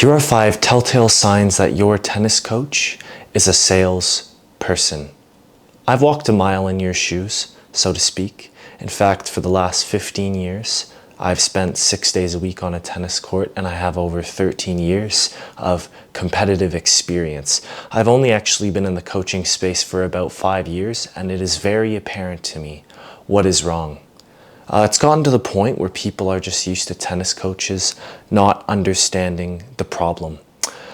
Here are 5 telltale signs that your tennis coach is a salesperson. I've walked a mile in your shoes, so to speak. In fact, for the last 15 years, I've spent 6 days a week on a tennis court, and I have over 13 years of competitive experience. I've only actually been in the coaching space for about 5 years, and it is very apparent to me what is wrong. It's gotten to the point where people are just used to tennis coaches not understanding the problem.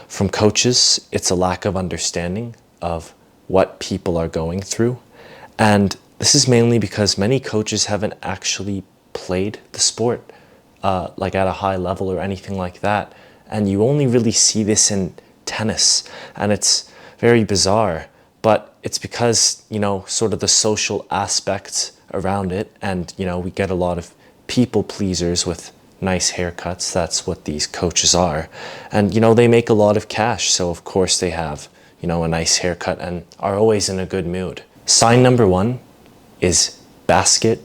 From coaches, it's a lack of understanding of what people are going through. And this is mainly because many coaches haven't actually played the sport like at a high level or anything like that. And you only really see this in tennis. And it's very bizarre. But it's because, sort of the social aspects around it, and we get a lot of people pleasers with nice haircuts. That's what these coaches are, and they make a lot of cash, so of course they have a nice haircut and are always in a good mood. Sign number 1 is basket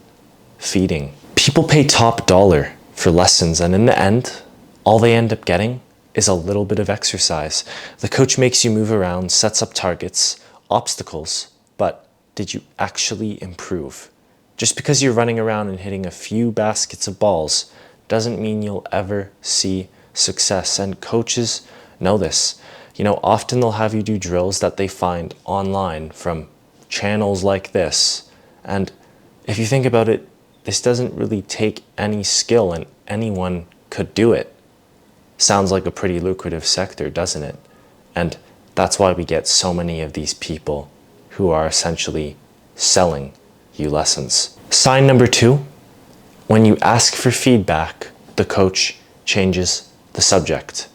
feeding. People pay top dollar for lessons, and in the end all they end up getting is a little bit of exercise. The coach makes you move around, sets up targets, obstacles, but did you actually improve? Just because you're running around and hitting a few baskets of balls doesn't mean you'll ever see success. And coaches know this. Often they'll have you do drills that they find online from channels like this. And if you think about it, this doesn't really take any skill, and anyone could do it. Sounds like a pretty lucrative sector, doesn't it? And that's why we get so many of these people who are essentially selling you lessons. Sign number 2, when you ask for feedback, the coach changes the subject.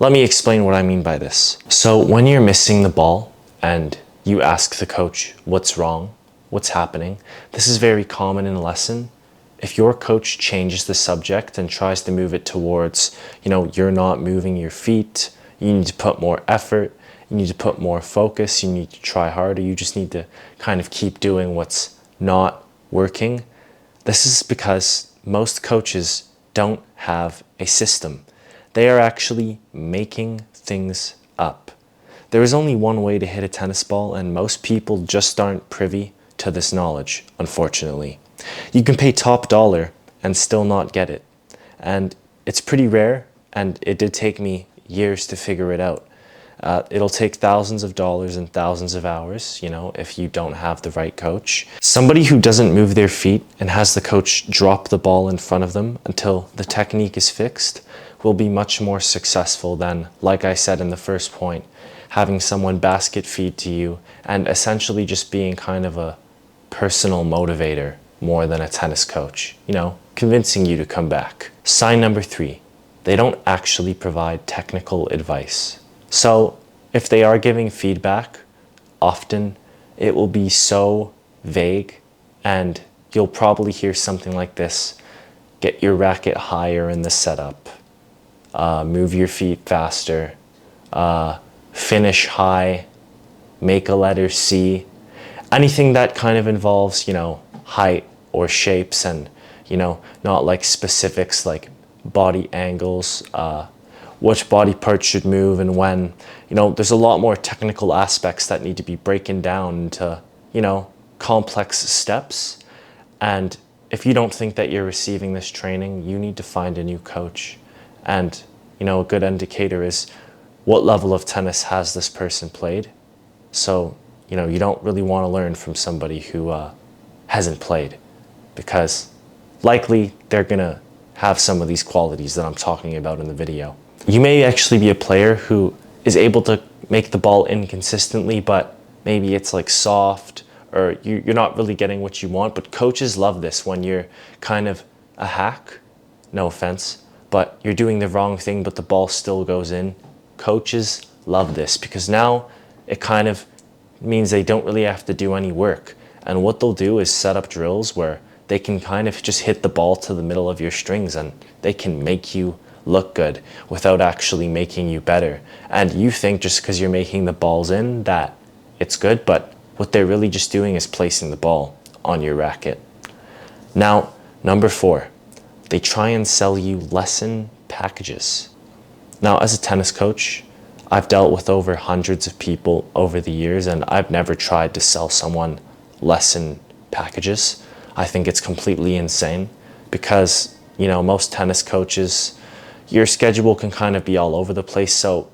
Let me explain what I mean by this. So when you're missing the ball and you ask the coach what's wrong, what's happening, this is very common in a lesson. If your coach changes the subject and tries to move it towards, you're not moving your feet, you need to put more effort, you need to put more focus, you need to try harder, you just need to kind of keep doing what's not working. This is because most coaches don't have a system. They are actually making things up. There is only one way to hit a tennis ball, and most people just aren't privy to this knowledge, unfortunately. You can pay top dollar and still not get it. And it's pretty rare, and it did take me years to figure it out. It'll take thousands of dollars and thousands of hours, if you don't have the right coach. Somebody who doesn't move their feet and has the coach drop the ball in front of them until the technique is fixed will be much more successful than, like I said in the first point, having someone basket feed to you and essentially just being kind of a personal motivator more than a tennis coach, convincing you to come back. Sign number 3, they don't actually provide technical advice. So if they are giving feedback, often it will be so vague, and you'll probably hear something like this: get your racket higher in the setup, move your feet faster, finish high, make a letter C. Anything that kind of involves, height or shapes, and, not like specifics like body angles, which body parts should move and when. There's a lot more technical aspects that need to be broken down into, complex steps. And if you don't think that you're receiving this training, you need to find a new coach. And, a good indicator is what level of tennis has this person played. So, you don't really want to learn from somebody who hasn't played, because likely they're going to have some of these qualities that I'm talking about in the video. You may actually be a player who is able to make the ball inconsistently, but maybe it's like soft, or you're not really getting what you want. But coaches love this when you're kind of a hack, no offense, but you're doing the wrong thing, but the ball still goes in. Coaches love this because now it kind of means they don't really have to do any work. And what they'll do is set up drills where they can kind of just hit the ball to the middle of your strings, and they can make you look good without actually making you better. And you think just because you're making the balls in that it's good, but what they're really just doing is placing the ball on your racket. Now, number 4, they try and sell you lesson packages. Now, as a tennis coach, I've dealt with over hundreds of people over the years, and I've never tried to sell someone lesson packages. I think it's completely insane because, most tennis coaches, your schedule can kind of be all over the place. So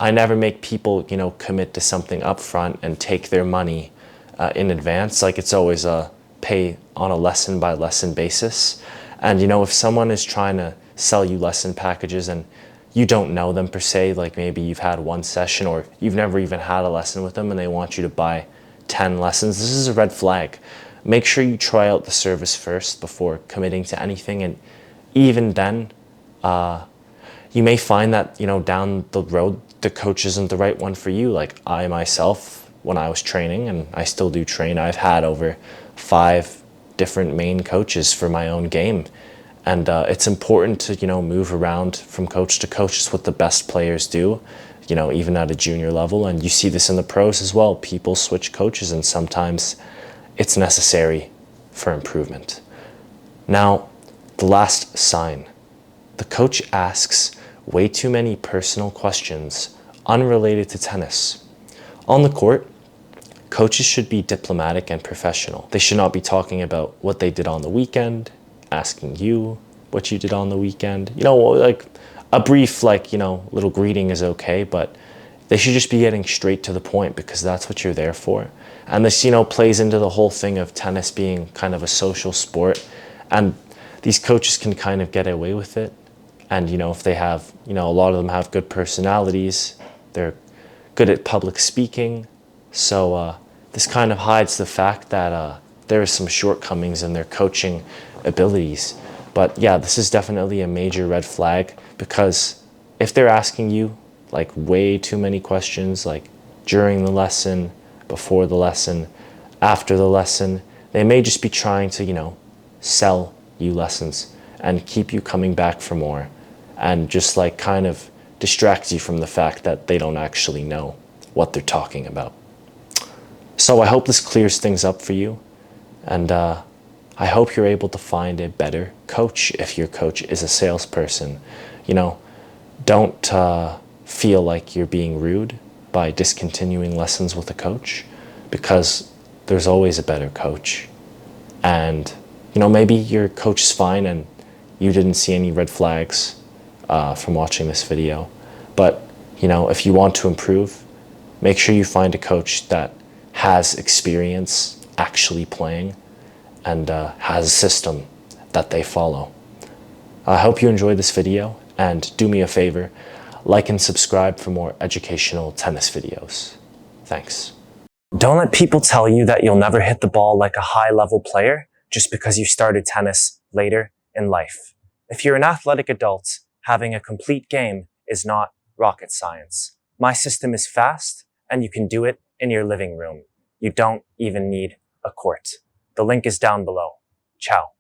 I never make people, commit to something upfront and take their money in advance. Like, it's always a pay on a lesson by lesson basis. And, if someone is trying to sell you lesson packages and you don't know them per se, like maybe you've had one session or you've never even had a lesson with them and they want you to buy 10 lessons, this is a red flag. Make sure you try out the service first before committing to anything. And even then, you may find that, down the road, the coach isn't the right one for you. Like I myself, when I was training, and I still do train, I've had over 5 different main coaches for my own game. And it's important to, move around from coach to coach. It's what the best players do, even at a junior level. And you see this in the pros as well. People switch coaches and sometimes it's necessary for improvement. Now, the last sign. The coach asks way too many personal questions unrelated to tennis. On the court, coaches should be diplomatic and professional. They should not be talking about what they did on the weekend, asking you what you did on the weekend. Like a brief, little greeting is okay, but they should just be getting straight to the point because that's what you're there for. And this, plays into the whole thing of tennis being kind of a social sport. And these coaches can kind of get away with it. And, if they have, a lot of them have good personalities, they're good at public speaking. So this kind of hides the fact that there are some shortcomings in their coaching abilities. But yeah, this is definitely a major red flag because if they're asking you like way too many questions, like during the lesson, before the lesson, after the lesson, they may just be trying to, sell you lessons and keep you coming back for more and just like kind of distract you from the fact that they don't actually know what they're talking about. So I hope this clears things up for you. And I hope you're able to find a better coach if your coach is a salesperson. Don't feel like you're being rude by discontinuing lessons with a coach because there's always a better coach. And, maybe your coach is fine and you didn't see any red flags from watching this video. But, if you want to improve, make sure you find a coach that has experience actually playing and has a system that they follow. I hope you enjoyed this video and do me a favor, like and subscribe for more educational tennis videos. Thanks. Don't let people tell you that you'll never hit the ball like a high-level player just because you started tennis later in life. If you're an athletic adult, having a complete game is not rocket science. My system is fast and you can do it in your living room. You don't even need a court. The link is down below. Ciao.